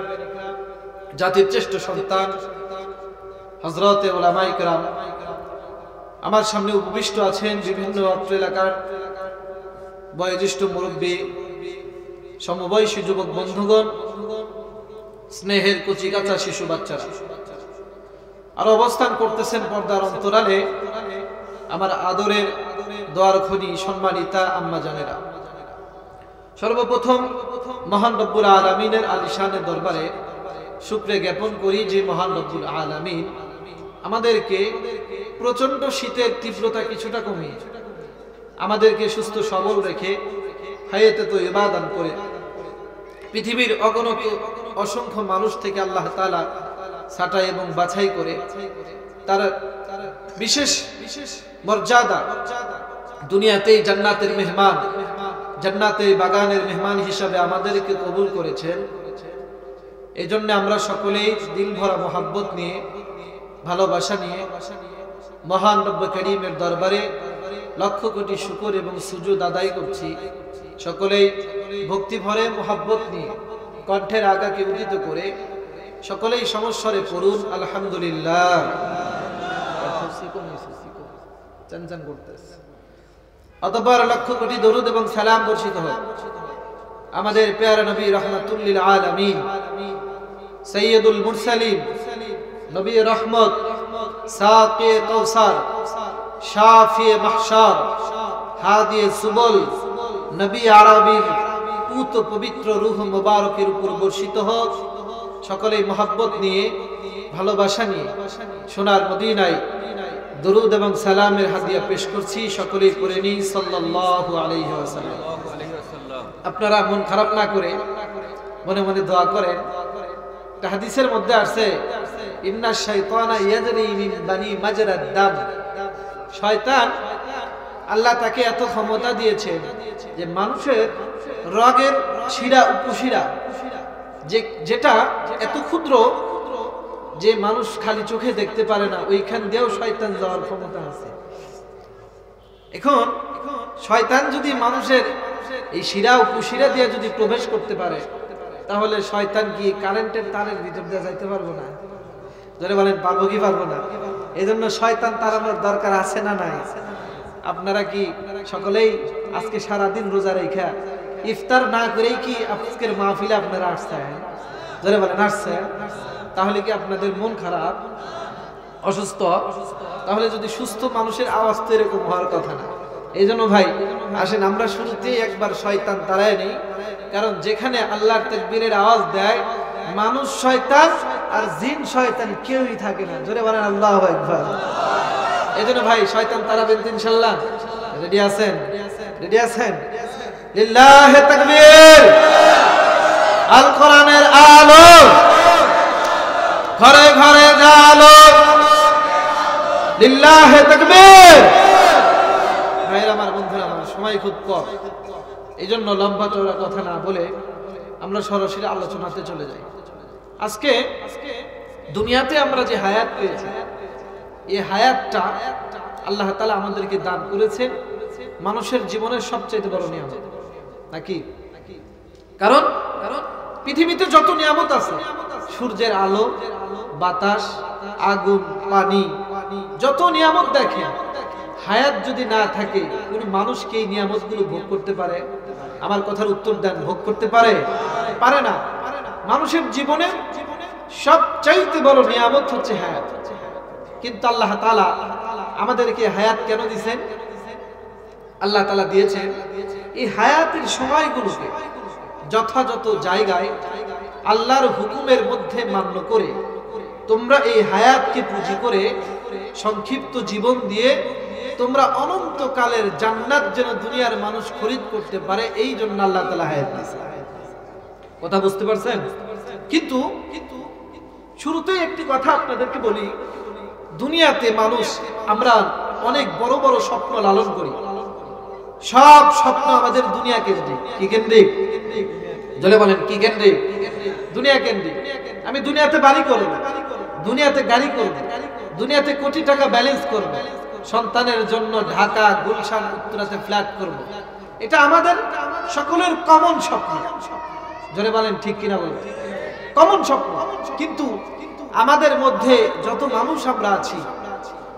জাতির শ্রেষ্ঠ সন্তান হযরতে উলামায়ে কেরাম। আমার সামনে উপবিষ্ট আছেন বিভিন্ন অত্র এলাকার বয়োজ্যেষ্ঠ মুরব্বী, সমবয়সী যুবক বন্ধুগণ, স্নেহের কচি কাঁচা শিশু বাচ্চারা, আর অবস্থান করতেছেন পর্দার অন্তরালে আমার আদরের দোয়ার খনি সম্মানিতা আম্মা জানেরা। সর্বপ্রথম মহান রব্বুল আলামিনের আলিশানের দরবারে শুকরিয়া জ্ঞাপন করি যে মহান রব্বুল আলামিন আমাদেরকে প্রচন্ড শীতের তীব্রতা কিছুটা কমিয়ে আমাদেরকে সুস্থ সবল রেখে হায়াতে তয়্যিবা দান করে পৃথিবীর অগণিত অসংখ্য মানুষ থেকে আল্লাহ তাআলা ছাঁটাই এবং বাছাই করে তার বিশেষ মর্যাদা দুনিয়াতেই জান্নাতের মেহমান, জান্নাতের বাগানের মেহমান হিসাবে আমাদেরকে কবুল করেছেন। এই জন্য আমরা সকলেই দিল ভরা মোহাব্বত নিয়ে, ভালোবাসা নিয়ে মহান রব্ব করিমের দরবারে লক্ষ কোটি শুকর এবং সুজুদ আদায় করছি। সকলেই ভক্তি ভরে মোহাব্বত নিয়ে কণ্ঠের আগাকে উদিত করে সকলেই সমস্বরে পড়ুন আলহামদুলিল্লাহ। অতঃপর লক্ষ কোটি দরুদ এবং সালাম বর্ষিত হোক আমাদের প্যারা নবী রাহমাতুল লিল আলামিন, সাইয়্যিদুল মুরসালিন, নবী রহমত, সাকি কাউসার, শাফি মাহশার, হাদি সুবল, নবী আরবির পুত পবিত্র রূহ মুবারকের উপর বর্ষিত হোক। সকলেই মোহাব্বত নিয়ে, ভালোবাসা নিয়ে সোনার মদিনায় দরুদ এবং সালামের হাদিয়া পেশ করছি। সকলেই পড়ে নিই সাল্লাল্লাহু আলাইহি ওয়াসাল্লাম। আপনারা মন খারাপ না করে মনে মনে দোয়া করেন। একটা হাদিসের মধ্যে আছে, ইন্না শাইতানা ইয়াজরি মিন বানি মাজরাদ দাম। শয়তান, আল্লাহ তাকে এত ক্ষমতা দিয়েছেন যে মানুষের রগের শিরা উপশিরা যেটা এত ক্ষুদ্র যে মানুষ খালি চোখে দেখতে পারে না, ওইখান দিয়েও শয়তান যাওয়ার ক্ষমতা আছে। এখন শয়তান যদি মানুষের এই শিরা উপশিরা দিয়ে যদি প্রবেশ করতে পারে, তাহলে শয়তান কি কারেন্টের তারের ভিতর দিয়ে যাইতে পারবো না? ধরে বলেন পারবো কি পারবো না? এই জন্য শয়তান তাড়ানোর দরকার আছে না নাই? আপনারা কি সকলেই আজকে সারাদিন রোজা রেখা ইফতার না করেই কি আজকের মাহফিলে আপনারা আসছেন? ধরে বলেন আসছেন? তাহলে কি আপনাদের মন খারাপ, অসুস্থ? তাহলে যদি সুস্থ মানুষের আওয়াজ তো এরকম হওয়ার কথা না। এই জন্য ভাই আসেন আমরা শুরুতেই একবার শয়তান তাড়ায় নেই, কারণ যেখানে আল্লাহর তাকবীরের আওয়াজ দেয় মানুষ শয়তান আর জিন শয়তান কেউই থাকে না। জোরে বলেন আল্লাহু আকবার। এই জন্য ভাই শয়তান তাড়াবেন তো ইনশাআল্লাহ? রেডি আছেন? রেডি আছেন? লিল্লাহি তাকবীর। আল কোরআনের আলো ঘরে ঘরে জালো, লিল্লাহি তাকবীর। ভাইরা আমার, বন্ধুরা আমার, সময় খুব কম, এই জন্য লম্বা চওড়া কথা না বলে আমরা সরাসরি আলোচনাতে চলে যাই। আজকে দুনিয়াতে আমরা যে হায়াত পেয়েছি, এই হায়াতটা আল্লাহ তাআলা আমাদেরকে দান করেছেন মানুষের জীবনের সবচেয়ে বড় নিয়ামত, নাকি? কারণ পৃথিবীতে যত নিয়ামত আছে, সূর্যের আলো, বাতাস, আগুন, পানি, যত নিয়ামত দেখেন, হায়াত যদি না থাকে কোন মানুষ কি এই নিয়ামতগুলো ভোগ করতে পারে? আমার কথার উত্তর দেন, ভোগ করতে পারে? পারে না। মানুষের জীবনে সবচাইতে বড় নিয়ামত হচ্ছে হায়াত। কিন্তু আল্লাহ তাআলা আমাদেরকে হায়াত কেন দিয়েছেন? আল্লাহ তাআলা দিয়েছেন এই হায়াতের সময়গুলোকে যথাযথ জায়গায় আল্লাহর হুকুমের মধ্যে মান্য করে তোমরা এই হায়াতকে পুঁজি করে সংক্ষিপ্ত জীবন দিয়ে তোমরা অনন্তকালের জান্নাত যেন দুনিয়ার মানুষ খরিদ করতে পারে, এই জন্য আল্লাহ তাআলা হায়াত দিয়েছেন। কথা বুঝতে পারছেন? কিন্তু শুরুতেই একটি কথা আপনাদেরকে বলি, দুনিয়াতে মানুষ আমরা অনেক বড় বড় স্বপ্ন লালন করি। সব স্বপ্ন আমাদের দুনিয়া কেন্দ্রিক। কি কেন্দ্রিক? জলে বলেন কি কেন্দ্রিক? দুনিয়া কেন্দ্রিক। আমি দুনিয়াতে বাড়ি করব, দুনিয়াতে গাড়ি করব, দুনিয়াতে কোটি টাকা ব্যালেন্স করব, সন্তানের জন্য ঢাকা, গুলশান, উত্তরাতে ফ্ল্যাট করব। এটা আমাদের সকলের কমন স্বপ্ন। জলে বলেন ঠিক কিনা বলেন? কমন স্বপ্ন। কিন্তু আমাদের মধ্যে যত মানুষ আমরা আছি,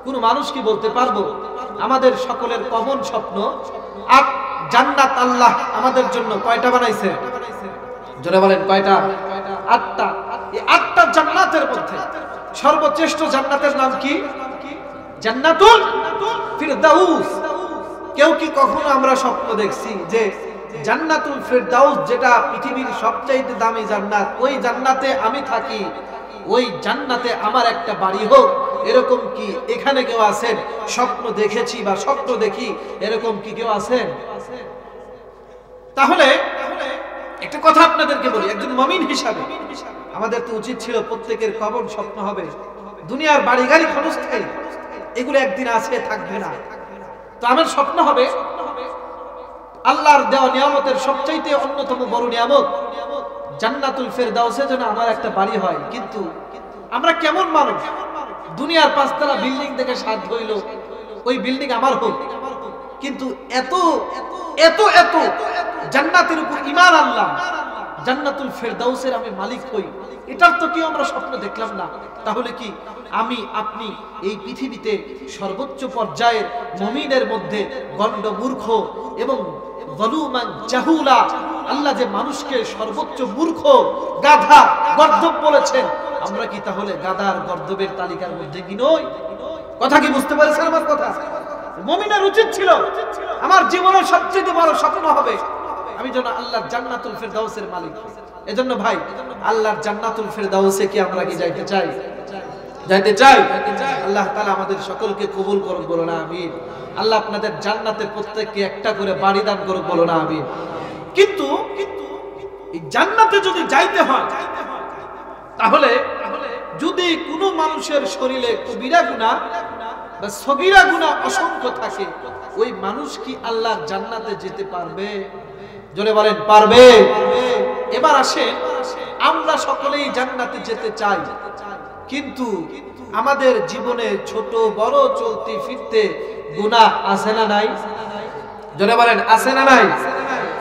কোন মানুষ কি বলতে পারবো আমাদের সকলের কমন স্বপ্ন আর জান্নাত আল্লাহ আমাদের জন্য কয়টা বানাইছে? জোরে বলেন কয়টা? 8টা। এই 8টা জান্নাতের মধ্যে সর্বশ্রেষ্ঠ জান্নাতের নাম কি? জান্নাতুল ফিরদাউস। কেউ কি কখনো আমরা স্বপ্ন দেখছি যে জান্নাতুল ফিরদাউস, যেটা পৃথিবীর সবচাইতে দামি জান্নাত, ওই জান্নাতে আমি থাকি, ওই জান্নাতে আমার একটা বাড়ি হোক, এরকম কি এখানে কেউ আছেন? স্বপ্ন দেখেছি বা স্বপ্ন দেখি, এরকম কি কেউ আছেন? তাহলে একটা কথা আপনাদেরকে বলি, একজন মুমিন হিসাবে আমাদের তো উচিত ছিল প্রত্যেকের কমন স্বপ্ন হবে দুনিয়ার বাড়ি গাড়ি ক্ষণস্থায়ী, এগুলো একদিন আছে, থাকবে না। তো আমার স্বপ্ন হবে আল্লাহর দেওয়া নিয়ামতের সবচাইতে অন্যতম বড় নিয়ামত জান্নাতুল ফেরদাউসে যেন আমার একটা বাড়ি হয়। কিন্তু আমরা কেমন মানুষ, দুনিয়ার 5 তলা বিল্ডিং দেখে সাধ হইল ওই বিল্ডিং আমার হোক, কিন্তু এত এত এত জান্নাতের উপর ঈমান আনলাম, জান্নাতুল ফেরদাউসের আমি মালিক হই, এটার তো কি আমরা স্বপ্ন দেখলাম না? তাহলে কি আমি আপনি এই পৃথিবীতে সর্বোচ্চ পর্যায়ের মুমিনের মধ্যে গণ্ড মূর্খ এবং যালুমান জাহুলা, আল্লাহ যে মানুষকে সর্বোচ্চ মূর্খ গাধা গর্দব বলেছেন, আমরা কি তাহলে গাধার গর্দবের তালিকার মধ্যে কি নই? কথা কি বুঝতে পারছেন আমার কথা? মুমিনের উচিত ছিল আমার জীবনের সবচেয়ে বড় স্বপ্ন হবে আমি যেন আল্লাহর জান্নাতুল ফেরদাউসের মালিক হই। এজন্য ভাই, আল্লাহর জান্নাতুল ফেরদাউসে কি আমরা কি যাইতে চাই? যাইতে চাই। আল্লাহ তাআলা আমাদের সকলকে কবুল করুন, বলো না আমিন। আল্লাহ আপনাদের জান্নাতে প্রত্যেককে একটা করে বাড়ি দান করুন, বলো না আমিন। কিন্তু এই জান্নাতে যদি যাইতে হয়, তাহলে যদি কোনো মানুষের শরীরে কবিরা গুনাহ বা সগীরা গুনাহ অসংখ্য থাকে, ওই মানুষ কি আল্লাহর জান্নাতে যেতে পারবে? জোরে বলেন, পারবে? এবার আসেন, আমরা সকলেই জান্নাতে যেতে চাই, কিন্তু আমাদের জীবনে ছোট বড় চলতে ফিরতে গুনাহ আছে না নাই? জোরে বলেন, আছে না নাই?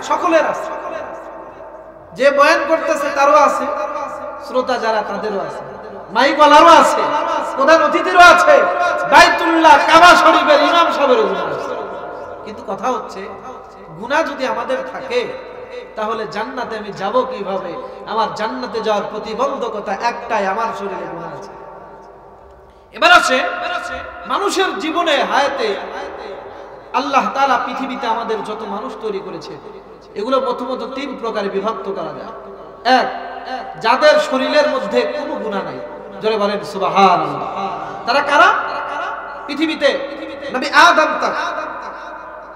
সকলের আছে। যে বয়ান করতেছে তারও আছে, শ্রোতা যারা তাদেরও আছে, মাইকওয়ালারও আছে, প্রধান অতিথিরও আছে, বাইতুল্লাহ কাবা শরীফের ইমাম সাহেবেরও গুনাহ আছে। কিন্তু কথা হচ্ছে, গুনাহ যদি আমাদের থাকে তাহলে জান্নাতে আমি যাব কিভাবে? আমার জান্নাতে যাওয়ার প্রতিবন্ধকতা একটাই, আমার শরীরে গুনাহ আছে। এবার আসে মানুষের জীবনে হায়াতে আল্লাহ তাআলা পৃথিবীতে আমাদের যত মানুষ তৈরি করেছে, এগুলো প্রথমত 3 প্রকারে বিভক্ত করা যায়। এক, যাদের শরীরের মধ্যে কোনো গুনাহ নাই। জোরে বলেন সুবহানাল্লাহ। তারা কারা? পৃথিবীতে নবী আদম তাক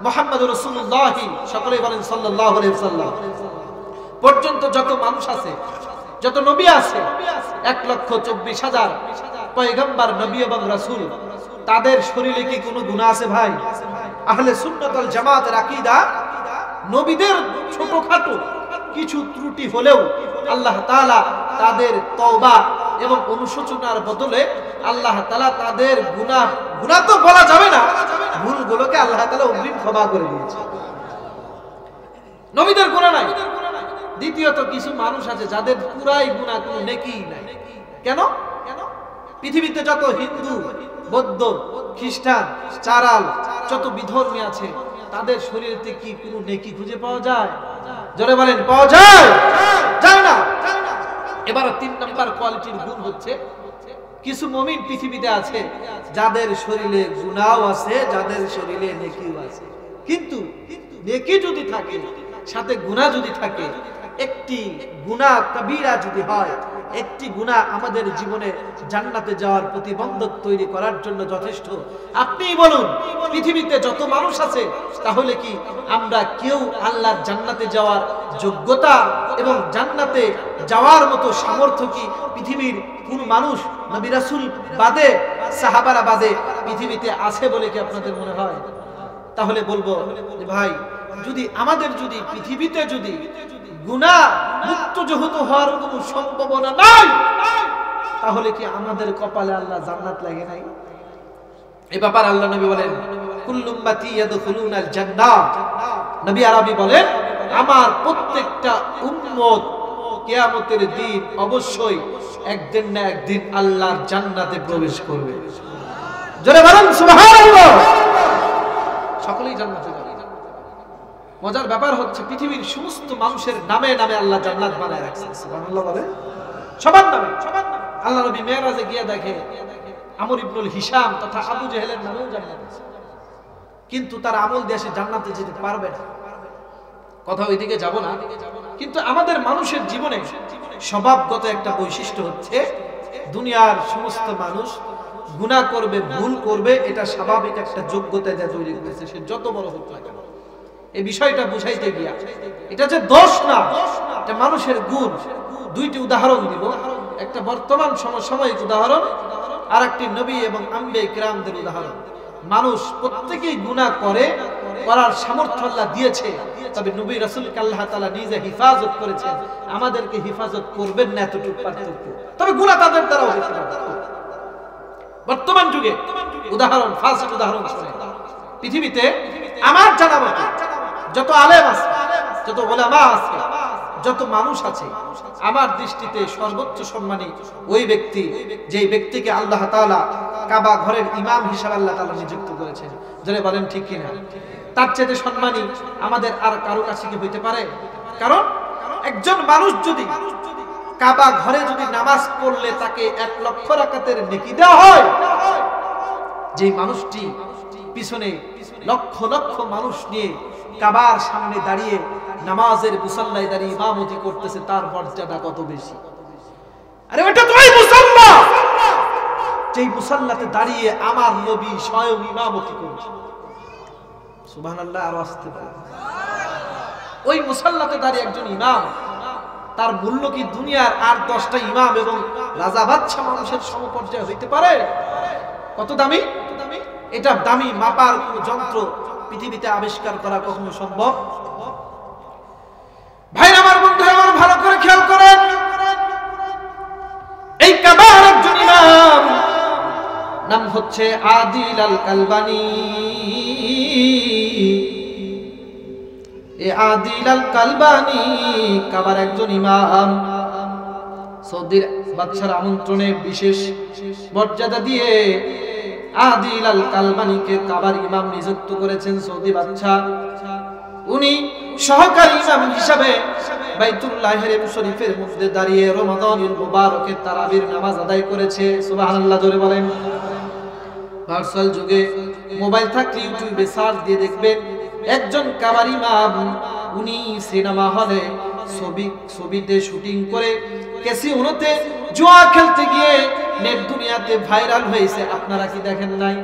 মুহাম্মদুর রাসূলুল্লাহ, সকলেই বলেন সাল্লাল্লাহু আলাইহি ওয়াসাল্লাম পর্যন্ত যত মানুষ আছে, যত নবী আছে, 1,24,000 পয়গম্বর, নবী এবং রাসূল, তাদের শরীরে কি কোনো গুনাহ আছে ভাই? আহলে সুন্নাত ওয়াল জামাতের আকীদা, নবীদের ছোটখাটো কিছু ত্রুটি হলেও আল্লাহ তাআলা তাদের তওবা এবং অনুশোচনার বদলে আল্লাহ তাআলা তাদের গুনাহ তো বলা যাবে না, ভুলগুলোকে আল্লাহ তাআলা অগ্রিম ক্ষমা করে দিয়েছে। নবীদের গুনাহ নাই। দ্বিতীয়ত, কিছু মানুষ আছে যাদের পুরাই গুনাহ, কোনো নেকি নাই। কেন? পৃথিবীতে যত হিন্দু, বৌদ্ধ, খ্রিস্টান, চারাল, যত বিধর্মী আছে, তাদের শরীরেতে কি কোনো নেকি খুঁজে পাওয়া যায়? জোরে বলেন, পাওয়া যায়? যায় না। এবার 3 নাম্বার কোয়ালিটির গুণ হচ্ছে, কিছু মুমিন পৃথিবীতে আছে যাদের শরীরে গুনাহ আছে, যাদের শরীরে নেকিও আছে। কিন্তু নেকি যদি থাকে, সাথে গুনাহ যদি থাকে, একটি গুনাহ কবিরা যদি হয়, একটি গুনাহ আমাদের জীবনে জান্নাতে যাওয়ার প্রতিবন্ধক তৈরি করার জন্য যথেষ্ট। আপনিই বলুন, পৃথিবীতে যত মানুষ আছে, তাহলে কি আমরা কেউ আল্লাহর জান্নাতে যাওয়ার যোগ্যতা এবং জান্নাতে যাওয়ার মতো সামর্থ্য কি পৃথিবীর কোন মানুষ, নবী রাসূল বাদে, সাহাবারা বাদে, পৃথিবীতে আছে বলে কি আপনাদের মনে হয়? তাহলে বলবো যে ভাই, যদি আমাদের যদি পৃথিবীতে যদি গুনাহ মুক্ত যেহেতু হওয়ার কোনো সম্ভাবনা নাই, তাহলে কি আমাদের কপালে আল্লাহ জান্নাত লাগে নাই? এই ব্যাপার আল্লাহ নবী বলেন, কুল্লু উম্মতি ইয়াদখুলুনাল জান্নাহ। নবী আরবি বলেন, আমার প্রত্যেকটা উম্মত কিয়ামতের দিন অবশ্যই একদিন না একদিন আল্লাহর জান্নাতে প্রবেশ করবে। জোরে বলেন সুবহানাল্লাহ। সকলেই জান্নাতে যাবে। মজার ব্যাপার হচ্ছে, পৃথিবীর সমস্ত মানুষের নামে নামে আল্লাহ জান্নাত বানায় রাখছেন। সুবহানাল্লাহ বলে, সবার নামে। আল্লাহ নবী মেরাজে গিয়ে দেখে আমর ইবনুল হিশাম তথা আবু জেহেলের নামেও জান্নাত আছে, কিন্তু তার আমল দিয়ে সে জান্নাতে যেতে পারবে না। কথা ওইদিকে যাব না। কিন্তু আমাদের মানুষের জীবনে স্বভাবগত একটা বৈশিষ্ট্য হচ্ছে, দুনিয়ার সমস্ত মানুষ গুনাহ করবে, ভুল করবে, এটা স্বাভাবিক একটা যোগ্যতা যা তৈরি করেছে, সে যত বড় হোক না কেন। এই বিষয়টা বুঝাইতে গিয়া, এটা যে দোষ না, এটা মানুষের গুণ। 2টি উদাহরণ দিব, একটা বর্তমান সমসাময়িক উদাহরণ, আর একটি নবী এবং আম্বিয়া কিরামদের উদাহরণ। মানুষ প্রত্যেকেই গুনাহ করে, করার সামর্থ্য আল্লাহ দিয়েছে, তবে নবী রাসূলকে আল্লাহ তাআলা নিজে হিফাজত করেছেন, আমাদেরকে হিফাজত করবেন না এতটুকু পার্থক্য। তবে গুনাহ তাদের দ্বারাও হতে পারে। বর্তমান যুগে উদাহরণ, ফাঁসিক উদাহরণ শুনে, পৃথিবীতে আমার জানা মতে যত আলেম আছে, যত ওলামা আছে, যত মানুষ আছে, আমার দৃষ্টিতে সর্বোচ্চ সম্মানী ওই ব্যক্তি যে ব্যক্তিকে আল্লাহ তাআলা কাবা ঘরের ইমাম হিসেবে আল্লাহ তাআলা নিযুক্ত করেছেন। যারা বলেন ঠিক কিনা? তার চেয়ে সম্মানী আমাদের আর কারো কাছে কি হইতে পারে? কারণ একজন মানুষ যদি কাবা ঘরে যদি নামাজ পড়লে তাকে 1 লক্ষ রাকাতের নেকি দেওয়া হয়, যে মানুষটি পিছনে লক্ষ লক্ষ মানুষ নিয়ে কাবার সামনে দাঁড়িয়ে নামাজের মুসাল্লায় দাঁড়িয়ে ইমামতি করতেছে, তার মর্যাদা কত বেশি। আরে ওটা তো ওই মুসাল্লা, যেই মুসাল্লাতে দাঁড়িয়ে আমার নবী স্বয়ং ইমামতি করছে। সুবহানাল্লাহ, আর আসতে পারে। ওই মুসাল্লাতে দাঁড়িয়ে একজন ইমাম, তার মূল্য কি দুনিয়ার আর 10টা ইমাম এবং রাজা বাদশা মানুষের সমপর্যায়ে হইতে পারে? কত দামি! এটা দামি মাপার কোন যন্ত্র পৃথিবীতে আবিষ্কার করা কখনো সম্ভব? ভাই আমার, বন্ধু আমার, ভালো করে খেয়াল করেন, এই কাবার একজন ইমাম নাম হচ্ছে আদিল আল কালবানি। এই আদিল আল কালবানি কাবার একজন ইমাম। সৌদির বাদশার আমন্ত্রণে বিশেষ মর্যাদা দিয়ে আদিল আল কালবানিকে কাবার ইমাম নিযুক্ত করেছেন সৌদি বাদশা। উনি সহকারী ইমাম হিসাবে বাইতুল্লাহের শরীফের মধ্যে দাঁড়িয়ে রমাদানুল মুবারকের তারাবির নামাজ আদায় করেছে। সুবহানাল্লাহ, জোরে বলেন। ভার্চুয়াল যুগে মোবাইল থাকলে ইউটিউবে সার্চ দিয়ে দেখবেন একজন কাবার ইমাম, উনি সিনেমা হলে ছবিতে শুটিং করে ক্যাসিনোতে জুয়া খেলতে গিয়ে নেট দুনিয়াতে ভাইরাল হয়েছে। আপনারা কি দেখেন নাই?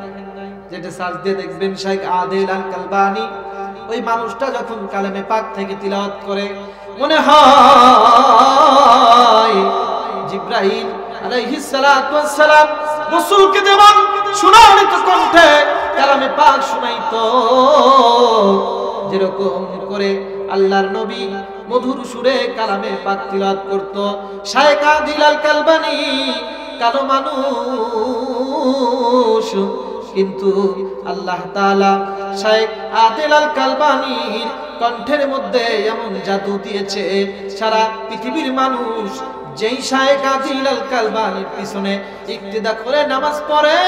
যেটা সার্চ দিয়ে দেখবেন শেখ আদিল আল কালবানি। ওই মানুষটা যখন কালেমে পাক থেকে তিলাওয়াত করে, মনে হয় জিবরাইল আলাইহিস সালাতু ওয়াস সালাম রাসূলকে যেমন সুনালিত কণ্ঠে কালামে পাক শুনাইতো, যেরকম করে আল্লাহর নবী মধুর সুরে কালামে পাক তিলাওয়াত করত। শেখ আদিল আল কালবানি কালো মানুষ, কিন্তু আল্লাহ তাআলা শেখ আদিল আল কালবানির কণ্ঠের মধ্যে এমন জাদু দিয়েছে, সারা পৃথিবীর মানুষ যেই শেখ আদিল আল কালবানির পিছনে ইক্তিদা করে নামাজ পড়ে,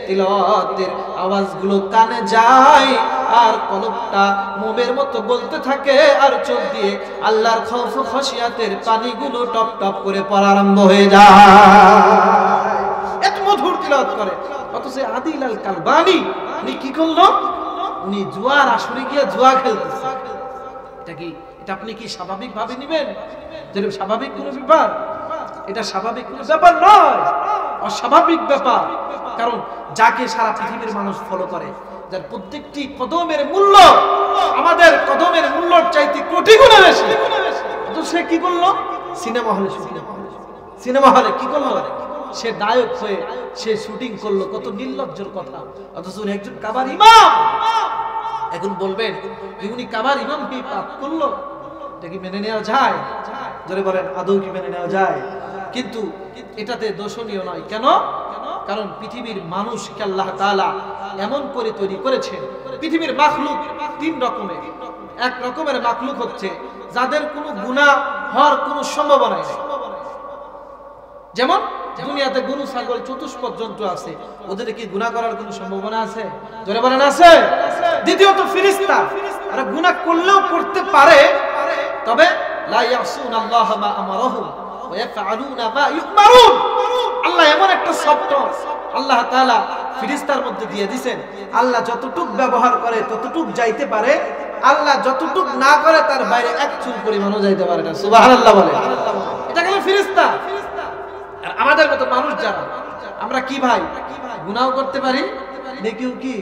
তিলাওয়াতের আওয়াজগুলো কানে যায় আর কলবটা মোমের মতো বলতে থাকে, আর চোখ দিয়ে আল্লাহর খৌফ খশিয়াতের পানিগুলো টপ টপ করে পড়া আরম্ভ হয়ে যায়। এত মধুর তিলাওয়াত করে। অথচ আদিল আল কালবানি উনি কি করলো? উনি জুয়ার আসরে গিয়ে জুয়া খেলতেছে। এটা আপনি কি স্বাভাবিক ভাবে নেবেন? যেটা স্বাভাবিক কোনো ব্যাপার? এটা স্বাভাবিক কোনো ব্যাপার নয়, অস্বাভাবিক ব্যাপার। কারণ যাকে সারা পৃথিবীর মানুষ ফলো করে, যার প্রত্যেকটি কদমের মূল্য আমাদের কদমের মূল্যর চাইতে কোটি গুণে বেশি, তো সে কি করলো? সিনেমা হলে সিনেমা হলে কি করলো? সে নায়ক হয়ে সে শুটিং করলো। কত নির্লজ্জের কথা। অথচ একজন কাবার ইমাম। এখন বলবেন উনি কাবার ইমাম কি পাপ করলো? এটা কি মেনে নেওয়া যায়? জোরে বলেন, আদৌ কি মেনে নেওয়া যায়? কিন্তু এটাতে দোষণীয় নয়। কেন? কারণ পৃথিবীর মানুষকে আল্লাহ তাআলা এমন করে তৈরি করেছেন। পৃথিবীর মাখলুক 3 রকমের। এক রকমের মাখলুক হচ্ছে যাদের কোনো গুনাহ হওয়ার কোনো সম্ভাবনা নেই। যেমন দুনিয়াতে গরু, ছাগল, চতুষ্পদ জন্তু আছে, ওদের কি গুনাহ করার কোনো সম্ভাবনা আছে? জোরে বলেন, আছে? দ্বিতীয়ত ফেরেশতা, আর গুনাহ করলেও করতে পারে, তবে লা ইয়াসুনাল্লাহ মা আমারহুম ওয়া ইয়াফআলুনা মা ইউমারুন। আল্লাহ এমন একটা শব্দ আল্লাহ তাআলা ফেরেশতার মধ্যে দিয়ে দিবেন, আল্লাহ যতটুক ব্যবহার করে ততটুক যাইতে পারে, আল্লাহ যতটুক না করে তার বাইরে এক চুল পরিমাণও যাইতে পারে না। সুবহানাল্লাহ বলে। এটা গেল ফেরেশতা। আর আমাদের মতো মানুষ যারা, আমরা কি ভাই গুনাহ করতে পারি, নেকিও কি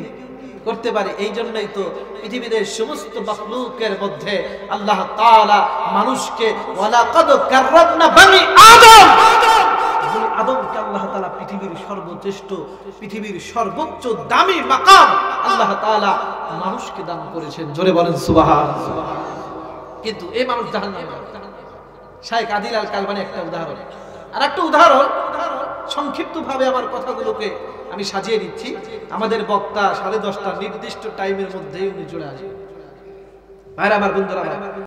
করতে পারি। এই জন্যই তো পৃথিবীতে সমস্ত মাখলুকের মধ্যে আল্লাহ তাআলা মানুষকে ওয়ালাকাদ কাররামনা বনি আদম, বনি আদমকে আল্লাহ তাআলা তাআলা পৃথিবীর সর্বশ্রেষ্ঠ, পৃথিবীর সর্বোচ্চ দামি মাকাম আল্লাহ তাআলা মানুষকে দান করেছেন। জোরে বলেন সুবহানাল্লাহ। কিন্তু এই মানুষ জাহান্নামে যাবে। শাইখ আদিল আল কালবানী একটা উদাহরণ। আর একটা উদাহরণ সংক্ষিপ্তভাবে আমার কথাগুলোকে আমি সাজিয়ে দিচ্ছি। আমাদের বক্তা 10:30 নির্দিষ্ট টাইমের মধ্যেই উনি চলে আসবেন। ভাইরা আমার, বন্ধুরা আমার,